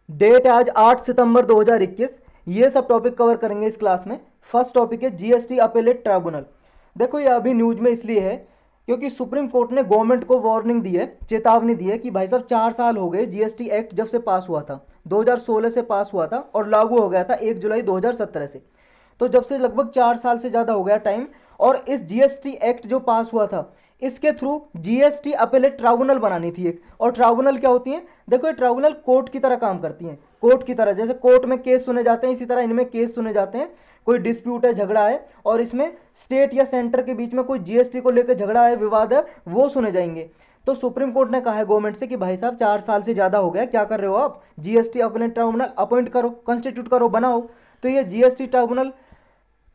Date है आज 8 सितंबर 2021। ये सब टॉपिक कवर करेंगे इस क्लास में। फर्स्ट टॉपिक है जीएसटी अपेलेट ट्राइब्यूनल। देखो ये अभी न्यूज में इसलिए है क्योंकि सुप्रीम कोर्ट ने गवर्नमेंट को वार्निंग दी है, चेतावनी दी है कि भाई साहब 4 साल हो गए जीएसटी एक्ट जब से पास हुआ था, 2016 से पास हुआ था और लागू हो गया था 1 जुलाई 2017 से। तो जब से लगभग 4 साल से ज़्यादा हो गया टाइम। और इस जीएसटी एक्ट जो पास हुआ था इसके थ्रू जीएसटी अपेलेट ट्राइब्यूनल बनानी थी एक। और ट्राइब्यूनल क्या होती है? देखो ये ट्राइब्यूनल कोर्ट की तरह काम करती हैं। कोर्ट की तरह, जैसे कोर्ट में केस सुने जाते हैं इसी तरह इनमें केस सुने जाते हैं। कोई डिस्प्यूट है, झगड़ा है और इसमें स्टेट या सेंटर के बीच में कोई जीएसटी को लेकर झगड़ा है, विवाद है, वो सुने जाएंगे। तो सुप्रीम कोर्ट ने कहा है गवर्नमेंट से कि भाई साहब 4 साल से ज़्यादा हो गया, क्या कर रहे हो आप? जीएसटी अपेलेट ट्राइब्यूनल अपॉइंट करो, कंस्टिट्यूट करो, बनाओ। तो ये जीएसटी ट्राइब्यूनल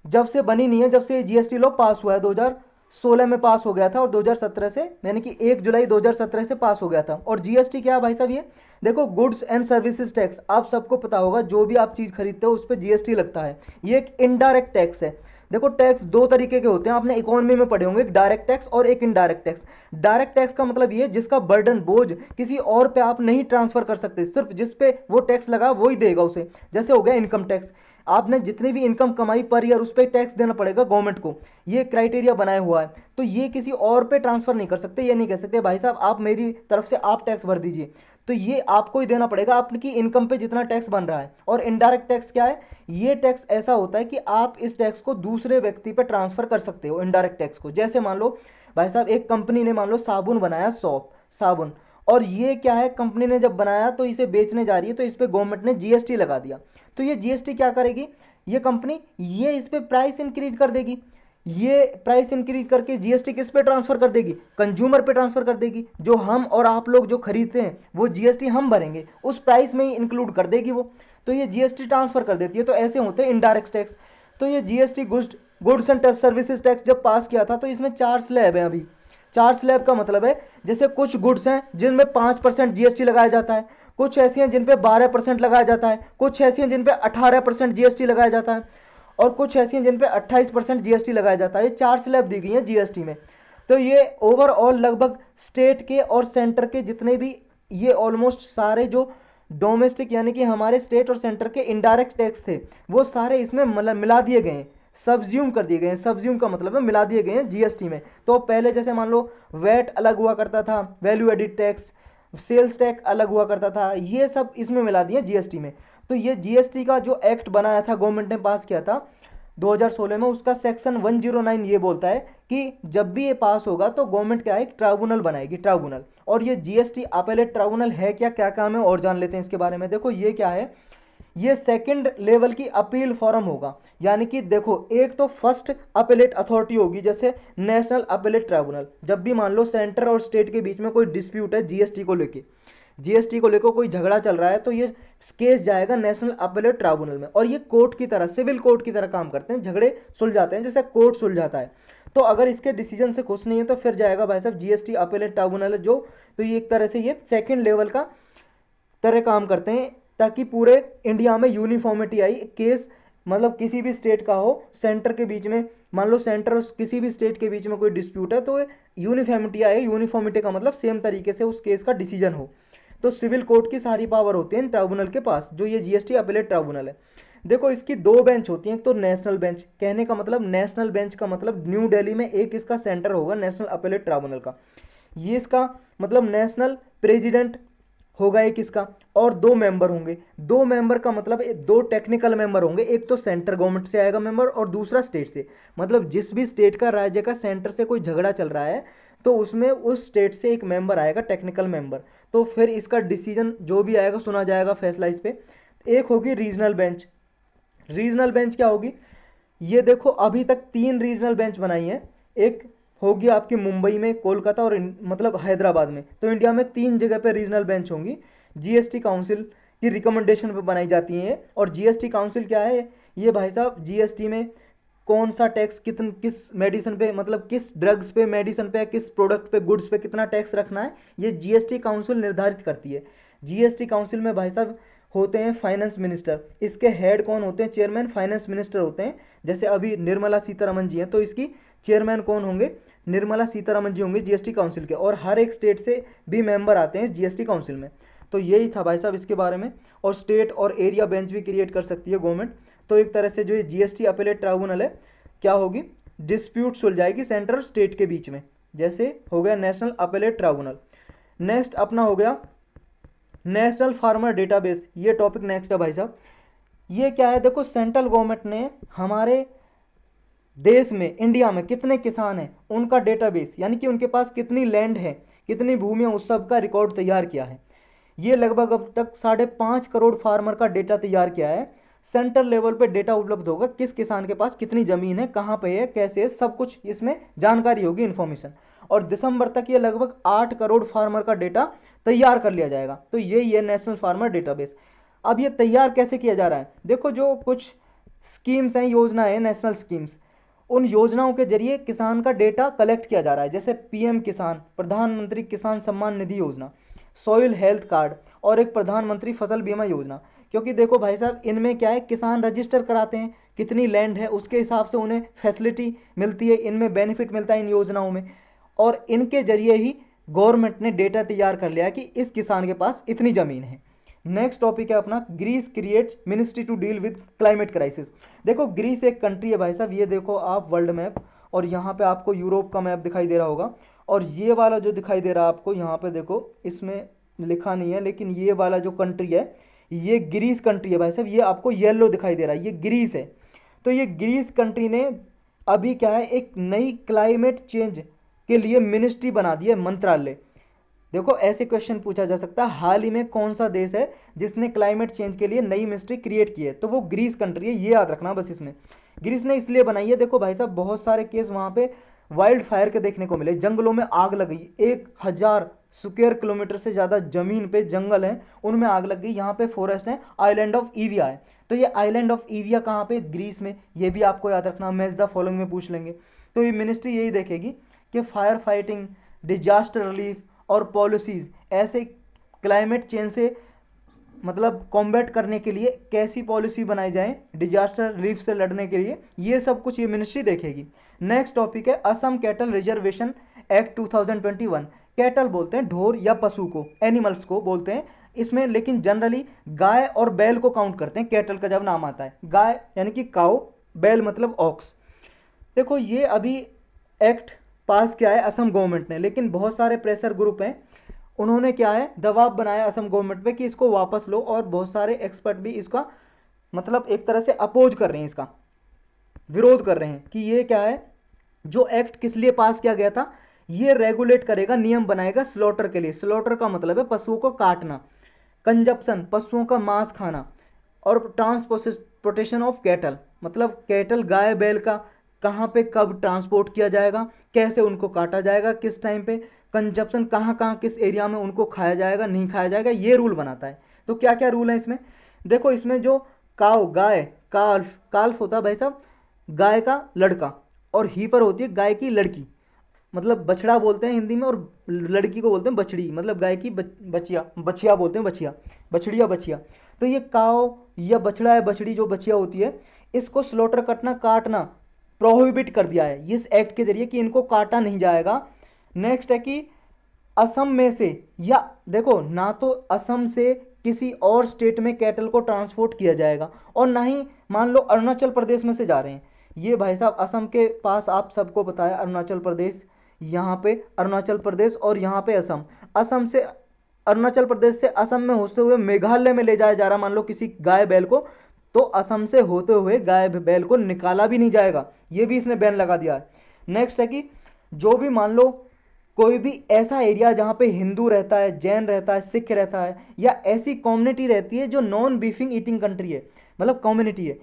जब से बनी नहीं है, जब से जीएसटी लॉ पास हुआ है, 2016 में पास हो गया था और 2017 से, यानी कि 1 जुलाई 2017 से पास हो गया था। और जीएसटी क्या है भाई साहब? ये देखो गुड्स एंड सर्विसेज टैक्स, आप सबको पता होगा जो भी आप चीज़ खरीदते हो उस पर जीएसटी लगता है। ये एक इनडायरेक्ट टैक्स है। देखो टैक्स दो तरीके के होते हैं, आपने इकोनॉमी में पढ़े होंगे, एक डायरेक्ट टैक्स और एक इनडायरेक्ट टैक्स। डायरेक्ट टैक्स का मतलब ये जिसका बर्डन, बोझ किसी और पे आप नहीं ट्रांसफर कर सकते, सिर्फ जिस पे वो टैक्स लगा वो ही देगा उसे। जैसे हो गया इनकम टैक्स, आपने जितनी भी इनकम कमाई पर ईयर उस पर टैक्स देना पड़ेगा गवर्नमेंट को, ये क्राइटेरिया बनाया हुआ है। तो ये किसी और पे ट्रांसफर नहीं कर सकते, ये नहीं कह सकते भाई साहब आप मेरी तरफ से आप टैक्स भर दीजिए। तो ये आपको ही देना पड़ेगा आपकी इनकम पे जितना टैक्स बन रहा है। और इनडायरेक्ट टैक्स क्या है? ये टैक्स ऐसा होता है कि आप इस टैक्स को दूसरे व्यक्ति पे ट्रांसफर कर सकते हो इनडायरेक्ट टैक्स को। जैसे मान लो भाई साहब एक कंपनी ने मान लो साबुन बनाया, सॉप साबुन, और ये क्या है, कंपनी ने जब बनाया तो इसे बेचने जा रही है तो इस पे गवर्नमेंट ने जीएसटी लगा दिया। तो ये जीएसटी क्या करेगी? ये कंपनी ये इस पे प्राइस इंक्रीज कर देगी। ये प्राइस इंक्रीज करके जीएसटी किस पे ट्रांसफर कर देगी? कंज्यूमर पे ट्रांसफर कर देगी। जो हम और आप लोग जो खरीदते हैं वो जीएसटी हम भरेंगे, उस प्राइस में ही इंक्लूड कर देगी वो। तो ये जीएसटी ट्रांसफर कर देती है। तो ऐसे होते हैं इनडायरेक्ट टैक्स। तो ये GST goods and services tax जब पास किया था तो इसमें 4 स्लैब है अभी। 4 स्लैब का मतलब है जैसे कुछ गुड्स हैं जिनमें 5% जीएसटी लगाया जाता है, कुछ ऐसी हैं जिन पे 12% लगाया जाता है, कुछ ऐसी हैं जिन पे 18% जीएसटी लगाया जाता है और कुछ ऐसी हैं जिन पे 28% जीएसटी लगाया जाता है। ये 4 स्लैब दी गई हैं जीएसटी में। तो ये ओवरऑल लगभग स्टेट के और सेंटर के जितने भी, ये ऑलमोस्ट सारे जो डोमेस्टिक यानी कि हमारे स्टेट और सेंटर के इनडायरेक्ट टैक्स थे वो सारे इसमें मतलब मिला दिए गए हैं, सब्ज्यूम कर दिए गए हैं। सब्ज्यूम का मतलब है मिला दिए गए हैं जीएसटी में। तो पहले जैसे मान लो वैट अलग हुआ करता था, value added tax, sales tax अलग हुआ करता था, ये सब इसमें मिला दिए जीएसटी में। तो ये जीएसटी का जो एक्ट बनाया था, गवर्नमेंट ने पास किया था 2016 में, उसका सेक्शन 109 ये बोलता है कि जब भी ये पास होगा तो गवर्नमेंट क्या है, एक ट्राइब्यूनल बनाएगी, ट्राइब्यूनल। और ये जीएसटी अपेलेट ट्राइब्यूनल है क्या, क्या काम है और जान लेते हैं इसके बारे में। देखो ये क्या है, ये सेकंड लेवल की अपील फॉरम होगा। यानी कि देखो एक तो फर्स्ट अपेलेट अथॉरिटी होगी जैसे नेशनल अपेलेट ट्राइब्यूनल। जब भी मान लो सेंटर और स्टेट के बीच में कोई डिस्प्यूट है जीएसटी को लेके, जीएसटी को लेकर कोई झगड़ा चल रहा है तो ये केस जाएगा नेशनल अपेलेट ट्राइब्यूनल में। और ये कोर्ट की तरह, सिविल कोर्ट की तरह काम करते हैं, झगड़े सुलझाते हैं जैसे कोर्ट सुलझाता है। तो अगर इसके डिसीजन से खुश नहीं है तो फिर जाएगा भाई साहब जीएसटी अपेलेट ट्राइब्यूनल जो। तो ये एक तरह से ये सेकंड लेवल का तरह काम करते हैं ताकि पूरे इंडिया में यूनिफॉर्मिटी आई। केस मतलब किसी भी स्टेट का हो, सेंटर के बीच में, मान लो सेंटर और किसी भी स्टेट के बीच में कोई डिस्प्यूट है तो यूनिफॉर्मिटी आए। यूनिफॉर्मिटी का मतलब सेम तरीके से उस केस का डिसीजन हो। तो सिविल कोर्ट की सारी पावर होती है इन ट्राइब्यूनल के पास, जो ये जीएसटी अपेलेट ट्राइब्यूनल है। देखो इसकी दो बेंच होती हैं, एक तो नेशनल बेंच, कहने का मतलब नेशनल बेंच का मतलब न्यू दिल्ली में एक इसका सेंटर होगा नेशनल अपेलेट ट्राइब्यूनल का। ये इसका मतलब नेशनल प्रेसिडेंट होगा एक इसका, और 2 मेंबर होंगे। 2 मेंबर का मतलब 2 टेक्निकल मेंबर होंगे, एक तो सेंटर गवर्नमेंट से आएगा मेंबर और दूसरा स्टेट से। मतलब जिस भी स्टेट का, राज्य का सेंटर से कोई झगड़ा चल रहा है तो उसमें उस स्टेट से एक मेंबर आएगा, टेक्निकल मेंबर। तो फिर इसका डिसीजन जो भी आएगा सुना जाएगा, फैसला इस पर। एक होगी रीजनल बेंच। रीजनल बेंच क्या होगी? ये देखो अभी तक 3 रीजनल बेंच बनाई है। एक होगी आपकी मुंबई में, कोलकाता और मतलब हैदराबाद में। तो इंडिया में 3 जगह पे रीजनल बेंच होंगी। जीएसटी काउंसिल की रिकमेंडेशन पे बनाई जाती हैं। और जीएसटी काउंसिल क्या है? ये भाई साहब जीएसटी में कौन सा टैक्स किस मेडिसिन पे, मतलब किस ड्रग्स पे, मेडिसिन पे, किस प्रोडक्ट पे, गुड्स पे कितना टैक्स रखना है, ये जीएसटी काउंसिल निर्धारित करती है। जीएसटी काउंसिल में भाई साहब होते हैं फाइनेंस मिनिस्टर। इसके हेड कौन होते हैं? चेयरमैन फाइनेंस मिनिस्टर होते हैं। जैसे अभी निर्मला सीतारमन जी हैं तो इसकी चेयरमैन कौन होंगे? निर्मला सीतारमन जी होंगे जीएसटी काउंसिल के। और हर एक स्टेट से भी मेंबर आते हैं जीएसटी काउंसिल में। तो यही था भाई साहब इसके बारे में। और स्टेट और एरिया बेंच भी क्रिएट कर सकती है गवर्नमेंट। तो एक तरह से जो ये जीएसटी अपीलेट ट्राइब्यूनल है क्या होगी, डिस्प्यूट सुलझाएगी सेंटर और स्टेट के बीच में, जैसे हो गया नेशनल अपीलेट ट्राइब्यूनल। नेक्स्ट अपना हो गया नेशनल फार्मर डेटाबेस, ये टॉपिक नेक्स्ट है भाई साहब। ये क्या है, देखो सेंट्रल गवर्नमेंट ने हमारे देश में, इंडिया में कितने किसान हैं उनका डेटाबेस, यानी कि उनके पास कितनी लैंड है, कितनी भूमि है, उस सब का रिकॉर्ड तैयार किया है। ये लगभग अब तक 5.5 करोड़ फार्मर का डेटा तैयार किया है। सेंट्रल लेवल पे डेटा उपलब्ध होगा, किस किसान के पास कितनी जमीन है, कहाँ पे है, कैसे है, सब कुछ इसमें जानकारी होगी, इन्फॉर्मेशन। और दिसंबर तक ये लगभग 8 करोड़ फार्मर का डेटा तैयार कर लिया जाएगा। तो यही है नेशनल फार्मर डेटाबेस। अब ये तैयार कैसे किया जा रहा है, देखो जो कुछ स्कीम्स हैं, योजना है, नेशनल स्कीम्स, उन योजनाओं के जरिए किसान का डेटा कलेक्ट किया जा रहा है, जैसे पीएम किसान, प्रधानमंत्री किसान सम्मान निधि योजना, सॉइल हेल्थ कार्ड और एक प्रधानमंत्री फसल बीमा योजना। क्योंकि देखो भाई साहब इनमें क्या है, किसान रजिस्टर कराते हैं, कितनी लैंड है उसके हिसाब से उन्हें फैसिलिटी मिलती है, इनमें बेनिफिट मिलता है इन योजनाओं में। और इनके जरिए ही गवर्नमेंट ने डेटा तैयार कर लिया कि इस किसान के पास इतनी ज़मीन है। नेक्स्ट टॉपिक है अपना Greece creates ministry to deal with climate crisis. देखो ग्रीस एक कंट्री है भाई साहब, ये देखो आप वर्ल्ड मैप, और यहाँ पे आपको यूरोप का मैप दिखाई दे रहा होगा, और ये वाला जो दिखाई दे रहा है आपको यहाँ पे देखो, इसमें लिखा नहीं है लेकिन ये वाला जो कंट्री है ये ग्रीस कंट्री है भाई साहब, ये आपको येलो दिखाई दे रहा है, ये ग्रीस है। तो ये ग्रीस कंट्री ने अभी क्या है, एक नई क्लाइमेट चेंज के लिए मिनिस्ट्री बना दी है, मंत्रालय। देखो ऐसे क्वेश्चन पूछा जा सकता है, हाल ही में कौन सा देश है जिसने क्लाइमेट चेंज के लिए नई मिनिस्ट्री क्रिएट की है, तो वो ग्रीस कंट्री है, ये याद रखना बस। इसमें ग्रीस ने इसलिए बनाई है, देखो भाई साहब बहुत सारे केस वहाँ पे वाइल्ड फायर के देखने को मिले, जंगलों में आग लग गई, 1000 स्क्वायर किलोमीटर से ज़्यादा जमीन पे जंगल है, उनमें आग लग गई। यहाँ पे फॉरेस्ट है, आइलैंड ऑफ ईविया है, तो ये आइलैंड ऑफ ईविया कहाँ पे, ग्रीस में, ये भी आपको याद रखना, मैच द फॉलोइंग में पूछ लेंगे। तो ये मिनिस्ट्री यही देखेगी कि फायर फाइटिंग, डिजास्टर रिलीफ और पॉलिसीज़ ऐसे क्लाइमेट चेंज से मतलब कॉम्बैट करने के लिए कैसी पॉलिसी बनाई जाए, डिजास्टर रिलीफ से लड़ने के लिए, ये सब कुछ ये मिनिस्ट्री देखेगी। नेक्स्ट टॉपिक है Assam cattle reservation act 2021। Cattle बोलते हैं ढोर या पशु को, एनिमल्स को बोलते हैं इसमें, लेकिन जनरली गाय और बैल को काउंट करते हैं कैटल का जब नाम आता है। गाय यानी कि काउ, बैल मतलब ऑक्स। देखो ये अभी एक्ट पास किया है असम गवर्नमेंट ने, लेकिन बहुत सारे प्रेशर ग्रुप हैं, उन्होंने क्या है दबाव बनाया असम गवर्नमेंट पे कि इसको वापस लो, और बहुत सारे एक्सपर्ट भी इसका मतलब एक तरह से अपोज कर रहे हैं, इसका विरोध कर रहे हैं कि ये क्या है, जो एक्ट किस लिए पास किया गया था, ये रेगुलेट करेगा, नियम बनाएगा स्लॉटर के लिए। स्लॉटर का मतलब है पशुओं को काटना, कंजप्शन पशुओं का मांस खाना, और ट्रांसपोर्टेशन ऑफ कैटल मतलब कैटल गाय बैल का कहाँ पे कब ट्रांसपोर्ट किया जाएगा, कैसे उनको काटा जाएगा, किस टाइम पे, कंजप्शन कहाँ कहाँ किस एरिया में उनको खाया जाएगा नहीं खाया जाएगा, ये रूल बनाता है। तो क्या क्या रूल है इसमें, देखो इसमें जो काव गाय, काल्फ, काल्फ होता है भाई साहब गाय का लड़का, और हीपर होती है गाय की लड़की, मतलब बछड़ा बोलते हैं हिंदी में, और लड़की को बोलते हैं बछड़ी, मतलब गाय की बछिया, बछिया बोलते हैं, बछिया, बछड़िया, बछिया। तो ये काव या बछड़ा है, बछड़ी जो बछिया होती है, इसको स्लॉटर करना, काटना प्रोहिबिट कर दिया है इस एक्ट के जरिए कि इनको काटा नहीं जाएगा। नेक्स्ट है कि असम में से, या देखो ना तो असम से किसी और स्टेट में कैटल को ट्रांसपोर्ट किया जाएगा, और ना ही मान लो अरुणाचल प्रदेश में से जा रहे हैं, ये भाई साहब असम के पास आप सबको पता है अरुणाचल प्रदेश, यहाँ पे अरुणाचल प्रदेश और यहाँ पे असम, असम से अरुणाचल प्रदेश से असम में होते हुए मेघालय में ले जाया जा रहा मान लो किसी गाय बैल को, तो असम से होते हुए गाय बैल को निकाला भी नहीं जाएगा, ये भी इसने बैन लगा दिया है। नेक्स्ट है कि जो भी मान लो कोई भी ऐसा एरिया जहाँ पे हिंदू रहता है, जैन रहता है, सिख रहता है, या ऐसी कम्युनिटी रहती है जो नॉन बीफिंग ईटिंग कंट्री है, मतलब कम्युनिटी है।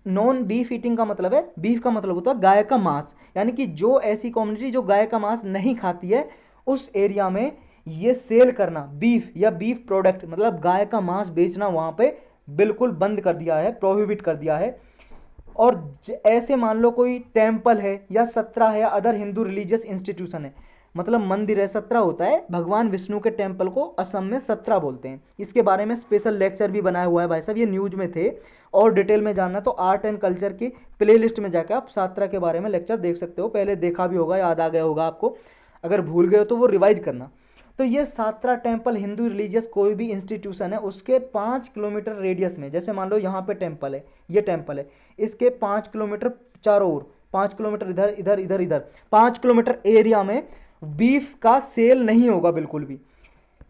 नॉन बीफ ईटिंग का मतलब है, बीफ का मतलब होता है गाय का मांस, यानी कि जो ऐसी कम्युनिटी जो गाय का मांस नहीं खाती है, उस एरिया में ये सेल करना बीफ या बीफ प्रोडक्ट मतलब गाय का मांस बेचना वहाँ पे बिल्कुल बंद कर दिया है, प्रोहिबिट कर दिया है। और ऐसे मान लो कोई टेम्पल है या सत्रा है या अदर हिंदू रिलीजियस इंस्टीट्यूशन है, मतलब मंदिर है, सत्रा होता है, भगवान विष्णु के टेम्पल को असम में सत्रा बोलते हैं। इसके बारे में स्पेशल लेक्चर भी बनाया हुआ है भाई साहब, ये न्यूज में थे, और डिटेल में जानना तो आर्ट एंड कल्चर की प्लेलिस्ट में जाकर आप सत्रा के बारे में लेक्चर देख सकते हो, पहले देखा भी होगा, याद आ गया होगा आपको, अगर भूल गए हो तो वो रिवाइज करना। तो ये सात्रा टेम्पल हिंदू रिलीजियस कोई भी इंस्टीट्यूशन है उसके 5 किलोमीटर रेडियस में, जैसे मान लो यहाँ पे टेम्पल है, ये टेम्पल है, इसके 5 किलोमीटर चारों ओर, 5 किलोमीटर इधर इधर इधर इधर, 5 किलोमीटर एरिया में बीफ का सेल नहीं होगा बिल्कुल भी।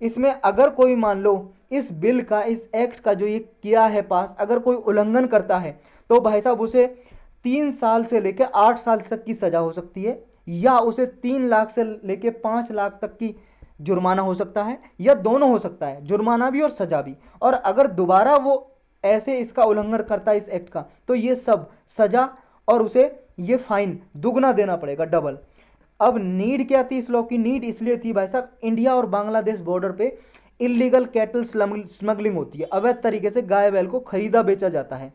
इसमें अगर कोई मान लो इस बिल का, इस एक्ट का जो ये किया है पास, अगर कोई उल्लंघन करता है तो भाई साहब उसे 3 साल से लेकर 8 साल तक की सजा हो सकती है, या उसे 3 लाख से लेकर 5 लाख तक की जुर्माना हो सकता है, या दोनों हो सकता है, जुर्माना भी और सजा भी। और अगर दोबारा वो ऐसे इसका उल्लंघन करता है इस एक्ट का, तो ये सब सजा और उसे ये फाइन दुगना देना पड़ेगा, डबल। अब नीड क्या थी इस लॉ की? नीड इसलिए थी भाई साहब, इंडिया और बांग्लादेश बॉर्डर पे इलीगल कैटल स्मगलिंग होती है, अवैध तरीके से गाय बैल को खरीदा बेचा जाता है।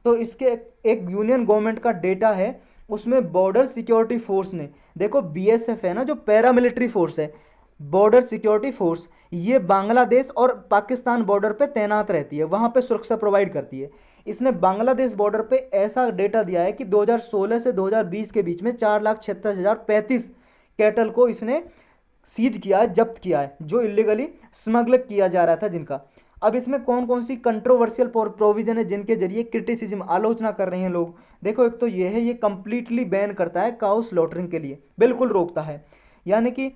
तो इसके एक यूनियन गवर्नमेंट का डेटा है, उसमें बॉर्डर सिक्योरिटी फोर्स ने, देखो बीएसएफ है ना जो पैरामिलिट्री फोर्स है, बॉर्डर सिक्योरिटी फोर्स, ये बांग्लादेश और पाकिस्तान बॉर्डर पे तैनात रहती है, वहाँ पे सुरक्षा प्रोवाइड करती है। इसने बांग्लादेश बॉर्डर पे ऐसा डेटा दिया है कि 2016 से 2020 के बीच में 4,76,035 कैटल को इसने सीज किया है, जब्त किया है, जो इलीगली स्मगल किया जा रहा था जिनका। अब इसमें कौन कौन सी कंट्रोवर्शियल प्रोविजन है जिनके जरिए क्रिटिसिज्म, आलोचना कर रहे हैं लोग? देखो एक तो ये है, ये कंप्लीटली बैन करता है काउ स्लॉटरिंग के लिए, बिल्कुल रोकता है, यानी कि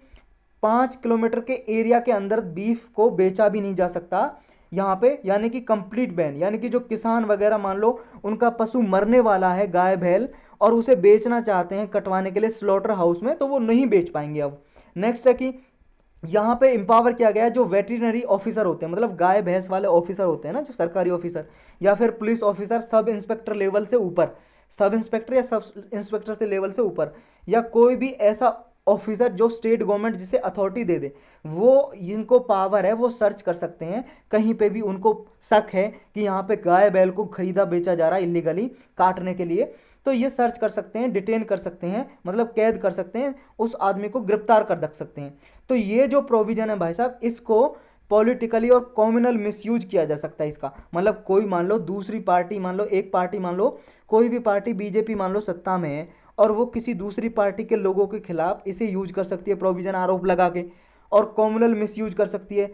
5 किलोमीटर के एरिया के अंदर बीफ को बेचा भी नहीं जा सकता यहाँ पे, यानी कि कंप्लीट बैन। यानी कि जो किसान वगैरह मान लो उनका पशु मरने वाला है गाय बैल और उसे बेचना चाहते हैं कटवाने के लिए स्लॉटर हाउस में, तो वो नहीं बेच पाएंगे। अब नेक्स्ट है कि यहाँ पे एम्पावर किया गया है जो वेटरिनरी ऑफिसर होते हैं, मतलब गाय भैंस वाले ऑफिसर होते हैं ना, जो सरकारी ऑफिसर या फिर police officer, sub inspector level से ऊपर, सब इंस्पेक्टर या सब इंस्पेक्टर से लेवल से ऊपर, या कोई भी ऐसा ऑफिसर जो स्टेट गवर्नमेंट जिसे अथॉरिटी दे दे, वो इनको पावर है, वो सर्च कर सकते हैं कहीं पे भी उनको शक है कि यहाँ पे गाय बैल को खरीदा बेचा जा रहा है इलीगली काटने के लिए, तो ये सर्च कर सकते हैं, डिटेन कर सकते हैं, मतलब कैद कर सकते हैं, उस आदमी को गिरफ्तार कर रख सकते हैं। तो ये जो प्रोविजन है भाई साहब, इसको पॉलिटिकली और कॉम्युनल मिसयूज किया जा सकता है इसका। मतलब कोई मान लो दूसरी पार्टी, मान लो एक पार्टी, मान लो कोई भी पार्टी बीजेपी मान लो सत्ता में है और वो किसी दूसरी पार्टी के लोगों के खिलाफ इसे यूज कर सकती है प्रोविजन, आरोप लगा के, और कॉम्युनल मिसयूज कर सकती है।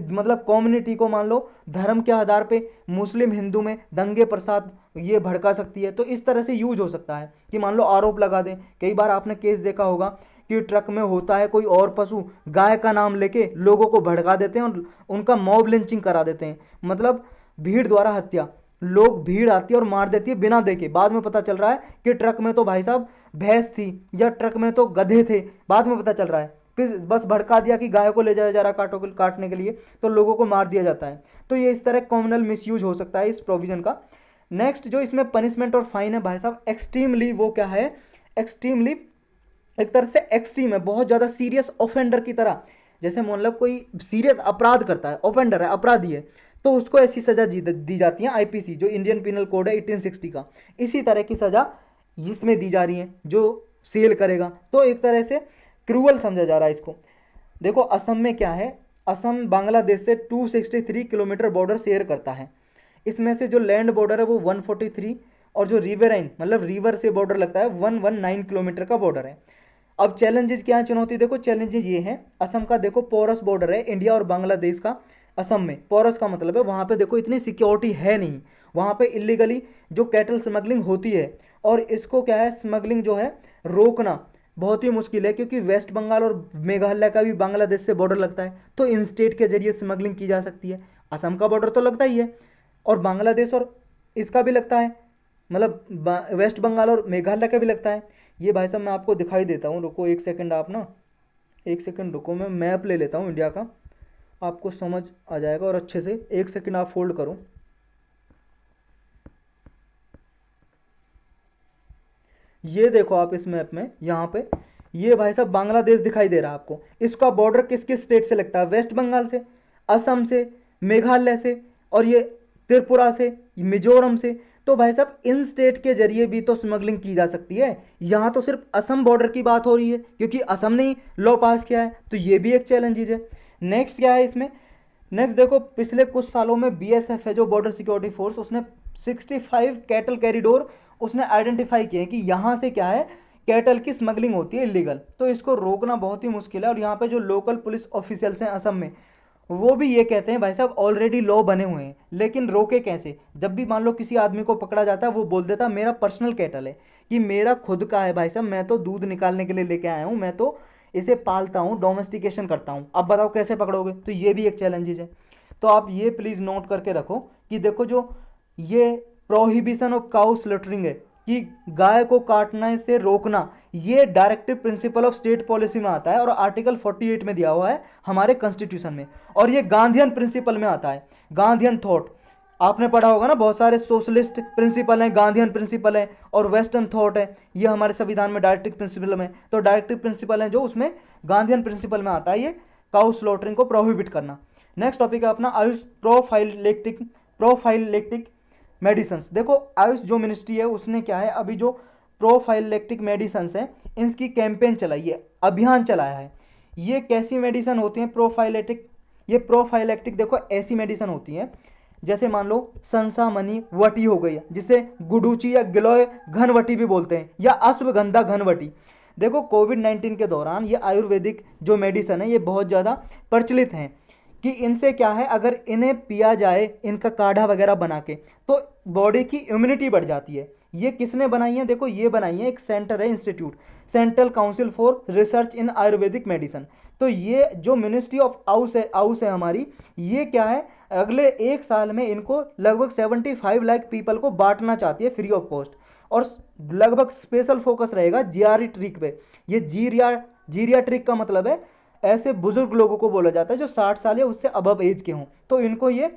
मतलब कम्युनिटी को मान लो धर्म के आधार पे मुस्लिम हिंदू में दंगे प्रसाद ये भड़का सकती है। तो इस तरह से यूज हो सकता है कि मान लो आरोप लगा दें। कई बार आपने केस देखा होगा कि ट्रक में होता है कोई और पशु, गाय का नाम लेके लोगों को भड़का देते हैं और उनका मॉब लिंचिंग करा देते हैं, मतलब भीड़ द्वारा हत्या। लोग, भीड़ आती है और मार देती है बिना देखे, बाद में पता चल रहा है कि ट्रक में तो भाई साहब भैंस थी या ट्रक में तो गधे थे, बाद में पता चल रहा है, फिर बस भड़का दिया कि गाय को ले जाया जा रहा काटने के लिए, तो लोगों को मार दिया जाता है। तो ये इस तरह कॉम्युनल मिसयूज हो सकता है इस प्रोविजन का। नेक्स्ट जो इसमें पनिशमेंट और फाइन है भाई साहब, एक्सट्रीमली, वो क्या है, एक्सट्रीमली एक तरह से एक्सट्रीम है, बहुत ज़्यादा सीरियस ऑफेंडर की तरह। जैसे मान लो कोई सीरियस अपराध करता है, ऑफेंडर है, अपराधी है, तो उसको ऐसी सज़ा दी जाती है, आईपीसी जो इंडियन पिनल कोड है 1860 का, इसी तरह की सज़ा इसमें दी जा रही है जो सेल करेगा। तो एक तरह से क्रूअल समझा जा रहा है इसको। देखो असम में क्या है, असम बांग्लादेश से 263 किलोमीटर बॉर्डर शेयर करता है, इसमें से जो लैंड बॉर्डर है वो 143 और जो रिवराइन मतलब रिवर से बॉर्डर लगता है 119 किलोमीटर का बॉर्डर है। अब चैलेंजेस क्या है, चुनौती देखो, चैलेंजेस ये हैं, असम का देखो पोरस बॉर्डर है इंडिया और बांग्लादेश का। असम में पोरस का मतलब है वहाँ पे देखो इतनी सिक्योरिटी है नहीं, वहाँ पे इलीगली जो कैटल स्मगलिंग होती है, और इसको क्या है, स्मगलिंग जो है रोकना बहुत ही मुश्किल है, क्योंकि वेस्ट बंगाल और मेघालय का भी बांग्लादेश से बॉर्डर लगता है, तो इन स्टेट के जरिए स्मगलिंग की जा सकती है। असम का बॉर्डर तो लगता ही है और बांग्लादेश और इसका भी लगता है, मतलब वेस्ट बंगाल और मेघालय का भी लगता है। ये भाई साहब मैं आपको दिखाई देता हूँ, रुको एक सेकंड, आप ना एक सेकंड रुको, मैं मैप ले लेता हूँ इंडिया का, आपको समझ आ जाएगा और अच्छे से। एक सेकंड आप फोल्ड करो, ये देखो आप इस मैप में, यहाँ पे ये भाई साहब बांग्लादेश दिखाई दे रहा है आपको। इसका बॉर्डर किस किस स्टेट से लगता है, वेस्ट बंगाल से, असम से, मेघालय से, और ये त्रिपुरा से, मिजोरम से। तो भाई साहब इन स्टेट के जरिए भी तो स्मगलिंग की जा सकती है। यहाँ तो सिर्फ असम बॉर्डर की बात हो रही है क्योंकि असम ने ही लॉ पास किया है, तो ये भी एक चैलेंजेस है। नेक्स्ट क्या है इसमें, नेक्स्ट देखो पिछले कुछ सालों में बीएसएफ है जो बॉर्डर सिक्योरिटी फोर्स, उसने 65 कैटल कैरिडोर उसने आइडेंटिफाई किए हैं कि यहाँ से क्या है कैटल की स्मगलिंग होती है इलीगल, तो इसको रोकना बहुत ही मुश्किल है। और यहाँ पे जो लोकल पुलिस ऑफिशियल्स हैं असम में, वो भी ये कहते हैं भाई साहब ऑलरेडी लॉ बने हुए हैं, लेकिन रोके कैसे। जब भी मान लो किसी आदमी को पकड़ा जाता है, वो बोल देता है मेरा पर्सनल कैटल है, कि मेरा खुद का है भाई साहब, मैं तो दूध निकालने के लिए लेके आया हूँ, मैं तो इसे पालता हूँ, डोमेस्टिकेशन करता हूँ। अब बताओ कैसे पकड़ोगे, तो ये भी एक चैलेंजेस है। तो आप ये प्लीज़ नोट करके रखो कि देखो जो ये प्रोहिबिशन ऑफ काउ स्लॉटरिंग है, कि गाय को काटने से रोकना, ये directive principle of state policy में आता है और आर्टिकल 48 में दिया हुआ है हमारे कॉन्स्टिट्यूशन में। और ये गांधीयन प्रिंसिपल में आता है, गांधीयन थॉट। आपने पढ़ा होगा ना, बहुत सारे सोशलिस्ट प्रिंसिपल हैं, गांधीयन प्रिंसिपल है और वेस्टर्न थॉट है, ये हमारे संविधान में डायरेक्टिव प्रिंसिपल में। तो डायरेक्टिव प्रिंसिपल है जो उसमें गांधीयन प्रिंसिपल में आता है ये काउ स्लॉटरिंग को प्रोहिबिट करना। नेक्स्ट टॉपिक है अपना आयुष प्रोफाइलेक्टिक मेडिसिन। देखो आयुष जो मिनिस्ट्री है उसने क्या है, अभी जो प्रोफाइलेक्टिक मेडिसिन है इनकी कैंपेन चलाई है, अभियान चलाया है। ये कैसी मेडिसिन होती हैं प्रोफाइलेटिक, ये प्रोफाइलेक्टिक देखो ऐसी मेडिसिन होती हैं जैसे मान लो संसामनी वटी हो गई है, जिसे गुडूची या गिलोय घनवटी भी बोलते हैं, या अश्वगंधा घनवटी। देखो कोविड-19 के दौरान ये आयुर्वेदिक जो मेडिसिन है ये बहुत ज़्यादा प्रचलित हैं, कि इनसे क्या है, अगर इन्हें पिया जाए, इनका काढ़ा वगैरह बना के, तो बॉडी की इम्यूनिटी बढ़ जाती है। ये किसने बनाई है, देखो ये बनाई है एक सेंटर है, institute, central council for research in Ayurvedic medicine. तो ये जो मिनिस्ट्री ऑफ आउस है हमारी, ये क्या है, अगले एक साल में इनको लगभग 75 लाख पीपल को बांटना चाहती है फ्री ऑफ कॉस्ट। और लगभग स्पेशल फोकस रहेगा जीरियाट्रिक पे। ये जीरियाट्रिक का मतलब है ऐसे बुजुर्ग लोगों को बोला जाता है जो 60 साल या उससे अबव एज के हों। तो इनको ये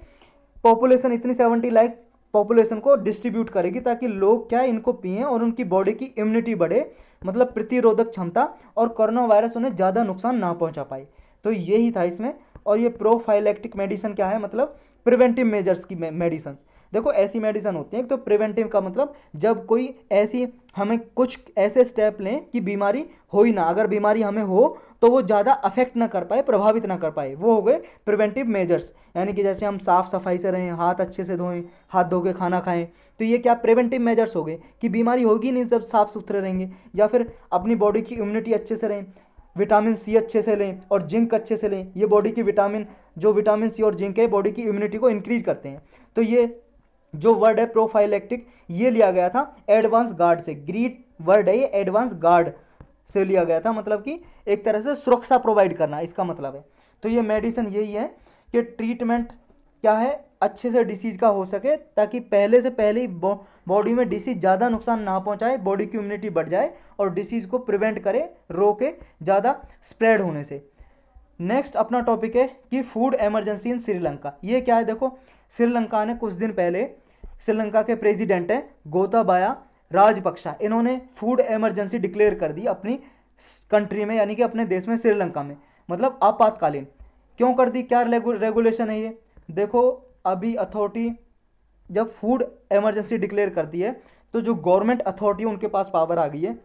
पॉपुलेशन इतनी 70 लाख पॉपुलेशन को डिस्ट्रीब्यूट करेगी, ताकि लोग क्या इनको पिएं और उनकी बॉडी की इम्यूनिटी बढ़े, मतलब प्रतिरोधक क्षमता, और कोरोना वायरस उन्हें ज़्यादा नुकसान ना पहुंचा पाए। तो यही था इसमें। और ये प्रोफाइलेक्टिक मेडिसिन क्या है, मतलब प्रिवेंटिव मेजर्स की मेडिसिन। देखो ऐसी मेडिसिन होती है, तो प्रिवेंटिव का मतलब जब कोई ऐसी, हमें कुछ ऐसे स्टेप लें कि बीमारी हो ही ना, अगर बीमारी हमें हो तो वो ज़्यादा अफेक्ट ना कर पाए, प्रभावित ना कर पाए, वो हो गए प्रिवेंटिव मेजर्स। यानी कि जैसे हम साफ़ सफाई से रहें, हाथ अच्छे से धोएं, हाथ धो के खाना खाएं, तो ये क्या प्रिवेंटिव मेजर्स हो गए, कि बीमारी होगी नहीं जब साफ़ सुथरे रहेंगे। या फिर अपनी बॉडी की इम्यूनिटी अच्छे से रहें, विटामिन सी अच्छे से लें और जिंक अच्छे से लें। ये बॉडी की विटामिन सी और जिंक है बॉडी की इम्यूनिटी को इंक्रीज करते हैं। तो ये जो वर्ड है प्रोफाइलेक्टिक, ये लिया गया था एडवांस गार्ड से, ग्रीक वर्ड है ये, एडवांस गार्ड से लिया गया था, मतलब कि एक तरह से सुरक्षा प्रोवाइड करना इसका मतलब है। तो ये मेडिसिन यही है कि ट्रीटमेंट क्या है, अच्छे से डिसीज का हो सके, ताकि पहले से पहले ही बॉडी में डिसीज ज़्यादा नुकसान ना पहुंचाए, बॉडी की इम्यूनिटी बढ़ जाए और डिसीज को प्रिवेंट करे, रोके ज़्यादा स्प्रेड होने से। नेक्स्ट अपना टॉपिक है कि फूड इमरजेंसी इन श्रीलंका। ये क्या है, देखो श्रीलंका ने कुछ दिन पहले, श्रीलंका के प्रेसिडेंट हैं गोताबाया राजपक्षा, इन्होंने फूड इमरजेंसी डिक्लेयर कर दी अपनी कंट्री में, यानी कि अपने देश में श्रीलंका में, मतलब आपातकालीन। क्यों कर दी, क्या रेगुलेशन है ये, देखो अभी अथॉरिटी जब फूड इमरजेंसी डिक्लेयर करती है, तो जो गवर्नमेंट अथॉरिटी उनके पास पावर आ गई है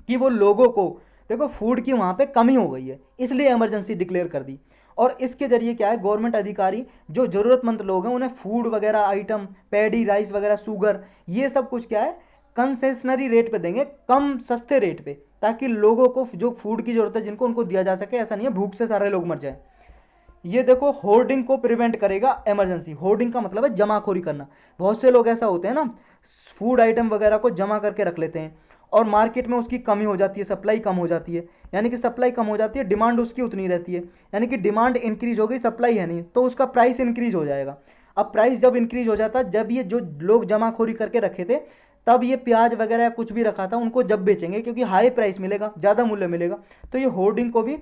कि वो लोगों को, देखो फूड की वहाँ पे कमी हो गई है, इसलिए इमरजेंसी डिक्लेयर कर दी। और इसके जरिए क्या है, गवर्नमेंट अधिकारी जो ज़रूरतमंद लोग हैं उन्हें फूड वगैरह आइटम, पैडी राइस वगैरह, शुगर, ये सब कुछ क्या है कंसेशनरी रेट पे देंगे, कम सस्ते रेट पे, ताकि लोगों को जो फूड की ज़रूरत है जिनको, उनको दिया जा सके। ऐसा नहीं है भूख से सारे लोग मर जाए। ये देखो होर्डिंग को प्रिवेंट करेगा इमरजेंसी। होर्डिंग का मतलब है जमाखोरी करना। बहुत से लोग ऐसा होते हैं ना, फूड आइटम वगैरह को जमा करके रख लेते हैं और मार्केट में उसकी कमी हो जाती है, सप्लाई कम हो जाती है, यानी कि सप्लाई कम हो जाती है, डिमांड उसकी उतनी रहती है, यानी कि डिमांड इंक्रीज हो गई, सप्लाई है नहीं, तो उसका प्राइस इंक्रीज हो जाएगा। अब प्राइस जब इंक्रीज हो जाता है, जब ये जो लोग जमाखोरी करके रखे थे, तब ये प्याज वगैरह कुछ भी रखा था उनको जब बेचेंगे, क्योंकि हाई प्राइस मिलेगा, ज़्यादा मूल्य मिलेगा। तो ये होर्डिंग को भी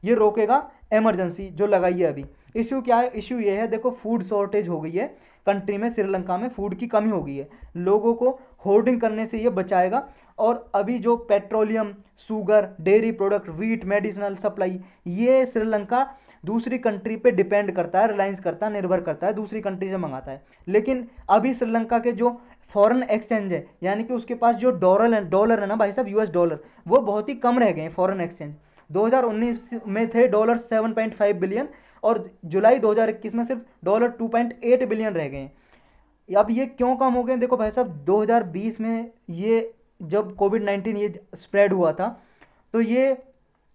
ये रोकेगा इमरजेंसी जो लगाई है अभी। इशू क्या है, इशू ये है, देखो फूड शॉर्टेज हो गई है कंट्री में, श्रीलंका में फूड की कमी हो गई है, लोगों को होर्डिंग करने से ये बचाएगा। और अभी जो petroleum, sugar, dairy product, wheat, medicinal supply, ये श्रीलंका दूसरी कंट्री पे डिपेंड करता है, रिलायंस करता है, निर्भर करता है, दूसरी कंट्री से मंगाता है। लेकिन अभी श्रीलंका के जो फॉरेन एक्सचेंज है, यानी कि उसके पास जो डॉलर है ना भाई साहब, यूएस डॉलर, वो बहुत ही कम रह गए हैं फॉरेन एक्सचेंज। 2019 में थे डॉलर 7.5 बिलियन और जुलाई 2021 में सिर्फ डॉलर 2.8 बिलियन रह गए हैं। अब ये क्यों कम हो गए, देखो भाई साहब 2020 में ये जब कोविड-19 ये स्प्रेड हुआ था, तो ये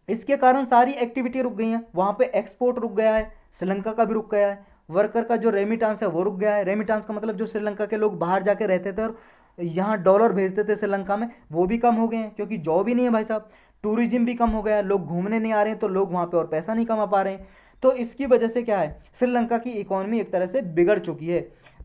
इसके कारण सारी एक्टिविटी रुक गई हैं। वहाँ पे एक्सपोर्ट रुक गया है, श्रीलंका का भी रुक गया है, वर्कर का जो रेमिटांस है वो रुक गया है। रेमिटांस का मतलब जो श्रीलंका के लोग बाहर जाके रहते थे और यहाँ डॉलर भेजते थे श्रीलंका में, वो भी कम हो गए हैं क्योंकि जॉब ही नहीं है भाई साहब। टूरिज्म भी कम हो गया है, लोग घूमने नहीं आ रहे हैं तो लोग वहाँ पे और पैसा नहीं कमा पा रहे हैं। तो इसकी वजह से क्या है, श्रीलंका की इकोनॉमी एक तरह से बिगड़ चुकी है।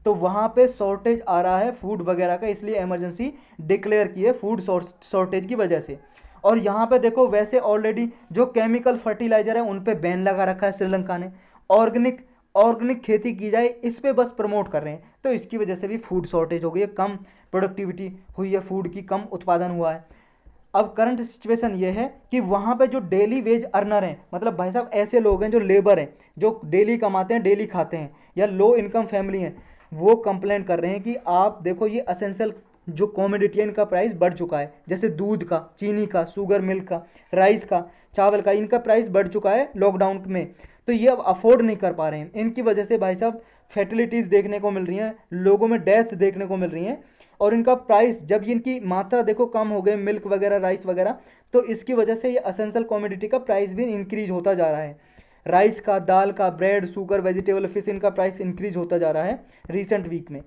तो वहाँ पे शॉर्टेज आ रहा है फूड वगैरह का, इसलिए इमरजेंसी डिक्लेयर की है फूड शॉर्टेज की वजह से। और यहाँ पे देखो वैसे ऑलरेडी जो केमिकल फर्टिलाइजर है उन पे बैन लगा रखा है श्रीलंका ने। ऑर्गेनिक ऑर्गेनिक खेती की जाए इस पे बस प्रमोट कर रहे हैं, तो इसकी वजह से भी फूड शॉर्टेज हो गई है, कम प्रोडक्टिविटी हुई है, फूड की कम उत्पादन हुआ है। अब करंट सिचुएशन ये है कि वहाँ पे जो डेली वेज अर्नर हैं, मतलब भाई साहब ऐसे लोग हैं जो लेबर हैं, जो डेली कमाते हैं डेली खाते हैं, या लो इनकम फैमिली हैं, वो कंप्लेंट कर रहे हैं कि आप देखो ये असेंशियल जो कॉमोडिटी है इनका प्राइस बढ़ चुका है, जैसे दूध का, चीनी का, शुगर मिल्क का, राइस का, चावल का, इनका प्राइस बढ़ चुका है लॉकडाउन में। तो ये अब अफोर्ड नहीं कर पा रहे हैं, इनकी वजह से भाई साहब फैटिलिटीज़ देखने को मिल रही हैं, लोगों में डेथ देखने को मिल रही हैं। और इनका प्राइस जब इनकी मात्रा देखो कम हो गए, मिल्क वगैरह, राइस वगैरह, तो इसकी वजह से ये असेंशियल कॉमोडिटी का प्राइस भी इंक्रीज होता जा रहा है। राइस का, दाल का, ब्रेड, शुगर, वेजिटेबल, फिश, इनका प्राइस इंक्रीज होता जा रहा है रिसेंट वीक में।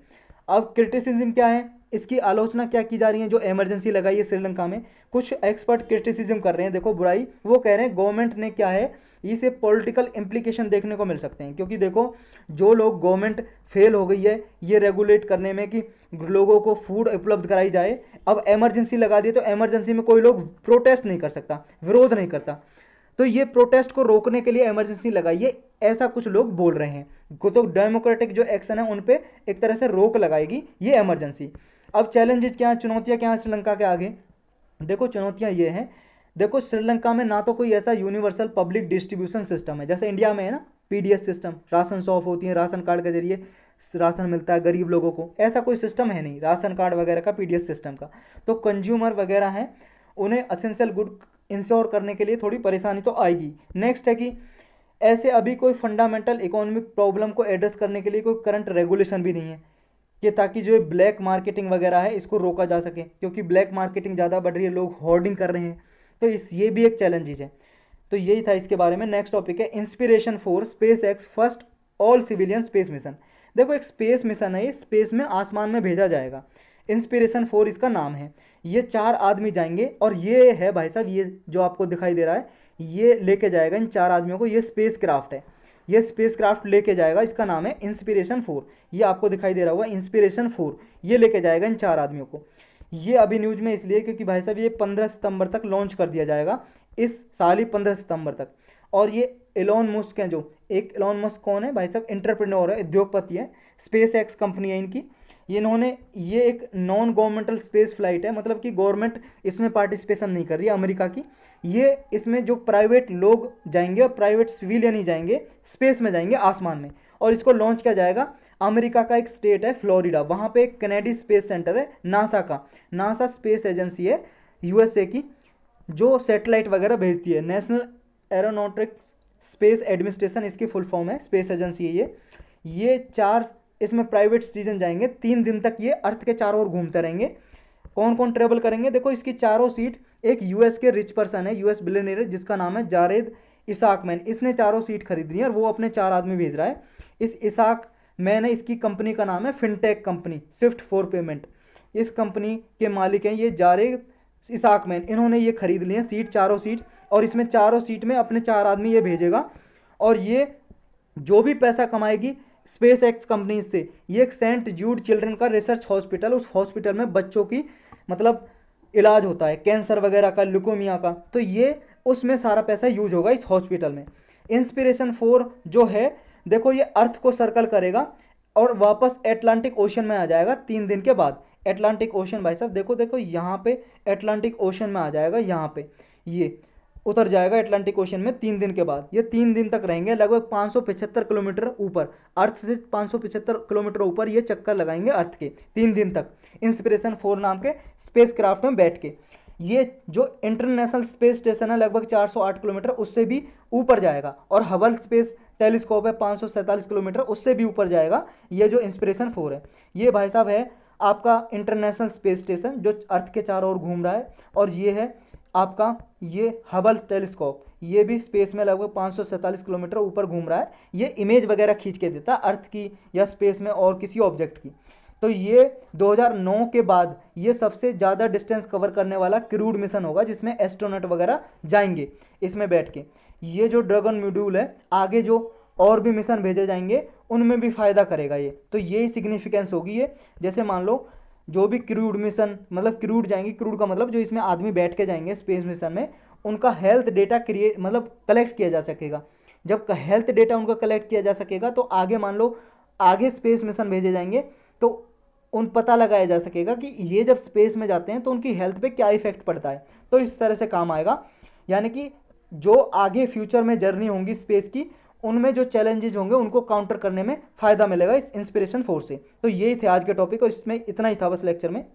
अब क्रिटिसिज्म क्या है, इसकी आलोचना क्या की जा रही है, जो इमरजेंसी लगाई है श्रीलंका में, कुछ एक्सपर्ट क्रिटिसिज्म कर रहे हैं, देखो बुराई, वो कह रहे हैं गवर्नमेंट ने क्या है, इसे पॉलिटिकल इम्प्लीकेशन देखने को मिल सकते हैं। क्योंकि देखो जो लोग गवर्नमेंट फेल हो गई है ये रेगुलेट करने में कि लोगों को फूड उपलब्ध कराई जाए, अब इमरजेंसी लगा दी तो इमरजेंसी में कोई लोग प्रोटेस्ट नहीं कर सकता, विरोध नहीं करता, तो ये प्रोटेस्ट को रोकने के लिए इमरजेंसी लगाइए, ऐसा कुछ लोग बोल रहे हैं। तो डेमोक्रेटिक जो एक्शन है उन पे एक तरह से रोक लगाएगी ये इमरजेंसी। अब चैलेंजेस क्या हैं, चुनौतियां क्या हैं श्रीलंका के आगे, देखो चुनौतियां ये हैं। देखो श्रीलंका में ना तो कोई ऐसा यूनिवर्सल पब्लिक डिस्ट्रीब्यूशन सिस्टम है जैसे इंडिया में है ना, पीडीएस सिस्टम, राशन शॉप होती है, राशन कार्ड के जरिए राशन मिलता है गरीब लोगों को, ऐसा कोई सिस्टम है नहीं राशन कार्ड वगैरह का, पीडीएस सिस्टम का। तो कंज्यूमर वगैरह हैं, उन्हें असेंशियल गुड इंश्योर करने के लिए थोड़ी परेशानी तो आएगी। नेक्स्ट है कि ऐसे अभी कोई फंडामेंटल इकोनॉमिक प्रॉब्लम को एड्रेस करने के लिए कोई करंट रेगुलेशन भी नहीं है कि ताकि जो ब्लैक मार्केटिंग वगैरह है इसको रोका जा सके, क्योंकि ब्लैक मार्केटिंग ज़्यादा बढ़ रही है, लोग होर्डिंग कर रहे हैं, तो ये भी एक चैलेंजेस है। तो यही था इसके बारे में। नेक्स्ट टॉपिक है inspiration for space x first all civilian space mission. देखो एक स्पेस मिशन है, ये स्पेस में आसमान में भेजा जाएगा, इंस्पिरेशन 4 इसका नाम है। ये 4 आदमी जाएंगे और ये है भाई साहब, ये जो आपको दिखाई दे रहा है ये लेके जाएगा इन 4 आदमियों को, ये स्पेस क्राफ्ट है, ये स्पेस क्राफ्ट लेके जाएगा, इसका नाम है इंस्पिरेशन 4। ये आपको दिखाई दे रहा होगा इंस्पिरेशन 4, ये लेके जाएगा इन 4 आदमियों को। ये अभी न्यूज में इसलिए क्योंकि भाई साहब ये 15 सितंबर तक लॉन्च कर दिया जाएगा, इस साल ही 15 सितंबर तक। और ये एलोन मस्क हैं, जो एक एलोन मस्क कौन है भाई साहब, एंटरप्रेन्योर है, उद्योगपति है, स्पेस एक्स कंपनी है इनकी। इन्होंने ये एक नॉन गवर्नमेंटल स्पेस फ्लाइट है, मतलब कि गवर्नमेंट इसमें पार्टिसिपेशन नहीं कर रही है अमेरिका की, ये इसमें जो प्राइवेट लोग जाएंगे और प्राइवेट सिविलियन ही जाएंगे, स्पेस में जाएंगे आसमान में। और इसको लॉन्च किया जाएगा, अमेरिका का एक स्टेट है फ्लोरिडा, वहाँ पे एक कैनेडी स्पेस सेंटर है नासा का, नासा स्पेस एजेंसी है यूएसए की, जो सैटेलाइट वगैरह भेजती है, नेशनल एरोनॉटिक्स स्पेस एडमिनिस्ट्रेशन इसकी फुल फॉर्म है, स्पेस एजेंसी है ये 4 इसमें प्राइवेट सिटीजन जाएंगे, 3 दिन तक ये अर्थ के चारों ओर घूमते रहेंगे। कौन कौन ट्रेवल करेंगे, देखो इसकी चारों सीट, एक यूएस के रिच पर्सन है, यूएस बिलियनियर है जिसका नाम है जारेद इसाकमैन, इसने चारों सीट खरीद ली है और वो अपने 4 आदमी भेज रहा है। इस इसाक मैन है, इसकी कंपनी का नाम है fintech company, Swift for payment, इस कंपनी के मालिक हैं ये जारेद इसाकमैन, इन्होंने ये खरीद लिए सीट, चारों सीट, और इसमें चारों सीट में अपने 4 आदमी ये भेजेगा। और ये जो भी पैसा कमाएगी स्पेस एक्स कंपनी से, ये एक सेंट जूड चिल्ड्रन का रिसर्च हॉस्पिटल, उस हॉस्पिटल में बच्चों की मतलब इलाज होता है कैंसर वगैरह का, ल्यूकोमिया का, तो ये उसमें सारा पैसा यूज होगा इस हॉस्पिटल में। इंस्पिरेशन 4 जो है देखो ये अर्थ को सर्कल करेगा और वापस एटलांटिक ओशन में आ जाएगा 3 दिन के बाद। एटलांटिक ओशन भाई साहब देखो देखो यहाँ पे एटलांटिक ओशन में आ जाएगा, यहाँ पे ये उतर जाएगा एटलांटिक ओशन में 3 दिन के बाद। ये 3 दिन तक रहेंगे, लगभग 575 किलोमीटर ऊपर, अर्थ से 575 किलोमीटर ऊपर ये चक्कर लगाएंगे अर्थ के 3 दिन तक, इंस्पिरेशन 4 नाम के स्पेस क्राफ्ट में बैठ के। ये जो इंटरनेशनल स्पेस स्टेशन है लगभग 408 किलोमीटर, उससे भी ऊपर जाएगा, और हबल स्पेस टेलीस्कोप है 547 किलोमीटर, उससे भी ऊपर जाएगा ये जो इंस्पिरेशन 4 है। ये भाई साहब है आपका इंटरनेशनल स्पेस स्टेशन जो अर्थ के चारों ओर घूम रहा है, और ये है आपका ये हबल टेलीस्कोप, ये भी स्पेस में लगभग 547 किलोमीटर ऊपर घूम रहा है। ये इमेज वगैरह खींच के देता है अर्थ की या स्पेस में और किसी ऑब्जेक्ट की। तो ये 2009 के बाद ये सबसे ज़्यादा डिस्टेंस कवर करने वाला क्रूड मिशन होगा, जिसमें एस्ट्रोनॉट वगैरह जाएंगे इसमें बैठ के। ये जो ड्रैगन मॉड्यूल है, आगे जो और भी मिशन भेजे जाएंगे उनमें भी फ़ायदा करेगा ये। तो यही सिग्निफिकेंस होगी ये। जैसे मान लो जो भी क्रूड मिशन, मतलब क्रूड जाएंगे, क्रूड का मतलब जो इसमें आदमी बैठ के जाएंगे स्पेस मिशन में, उनका हेल्थ डेटा क्रिएट मतलब कलेक्ट किया जा सकेगा। जब हेल्थ डेटा उनका कलेक्ट किया जा सकेगा तो आगे मान लो आगे स्पेस मिशन भेजे जाएंगे तो उन पता लगाया जा सकेगा कि ये जब स्पेस में जाते हैं तो उनकी हेल्थ पे क्या इफेक्ट पड़ता है। तो इस तरह से काम आएगा, यानी कि जो आगे फ्यूचर में जर्नी होंगी स्पेस की, उनमें जो चैलेंजेस होंगे उनको काउंटर करने में फ़ायदा मिलेगा इस इंस्पिरेशन फोर्स से। तो यही थे आज के टॉपिक, और इसमें इतना ही था बस लेक्चर में।